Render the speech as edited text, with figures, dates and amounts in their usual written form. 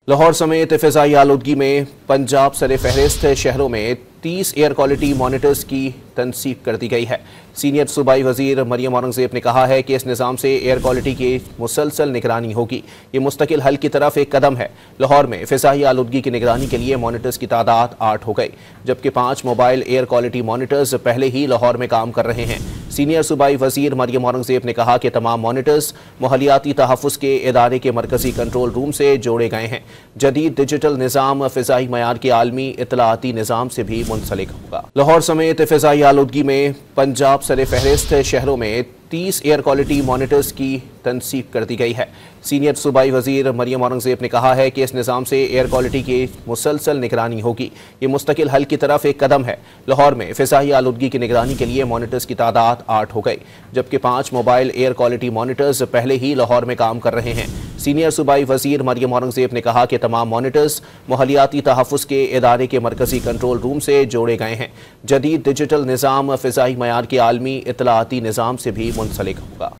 लाहौर समेत फ़िज़ाई आलूदगी में पंजाब सर-ए-फ़हरिस्त शहरों में 30 एयर क्वालिटी मॉनिटर्स की तनसीब कर दी गई है। सीनियर सूबाई वज़ीर मरियम औरंगज़ेब ने कहा है कि इस निज़ाम से एयर क्वालिटी की मुसलसल निगरानी होगी। ये मुस्तकिल हल की तरफ एक कदम है। लाहौर में फ़िज़ाई आलूदगी की निगरानी के लिए मॉनिटर्स की तादाद 8 हो गई, जबकि 5 मोबाइल एयर क्वालिटी मॉनिटर्स पहले ही लाहौर में काम कर रहे हैं। सीनियर सूबाई वज़ीर मरियम औरंगज़ेब ने कहा कि तमाम मॉनिटर्स माहौलियाती तहफ़्फ़ुज़ के इदारे के मरकज़ी कंट्रोल रूम से जोड़े गए हैं। जदीद डिजिटल निज़ाम फ़िज़ाई मयार के आलमी इत्तलाती निज़ाम से भी मुंसलिक होगा। लाहौर समेत फ़िज़ाई आलूदगी में पंजाब सर-ए-फ़हरिस्त शहरों में 30 एयर क्वालिटी मॉनिटर्स की तनसीब कर दी गई है। सीनियर सूबाई वज़ीर मरियम औरंगज़ेब ने कहा है कि इस निज़ाम से एयर क्वालिटी की मुसलसल निगरानी होगी। ये मुस्तकिल हल की तरफ एक कदम है। लाहौर में फ़िज़ाई आलूदगी की निगरानी के लिए मॉनिटर्स की तादाद 8 हो गई, जबकि 5 मोबाइल एयर क्वालिटी मॉनिटर्स पहले ही लाहौर में काम कर रहे हैं। सीनियर सूबाई वज़ीर मरियम औरंगज़ेब ने कहा कि तमाम मॉनिटर्स माहौलियाती तहफ़्फ़ुज़ के इदारे के मरकज़ी कंट्रोल रूम से जोड़े गए हैं। जदीद डिजिटल निज़ाम फ़िज़ाई मयार के आलमी इत्तलाती निज़ाम से भी मुंसलिक होगा।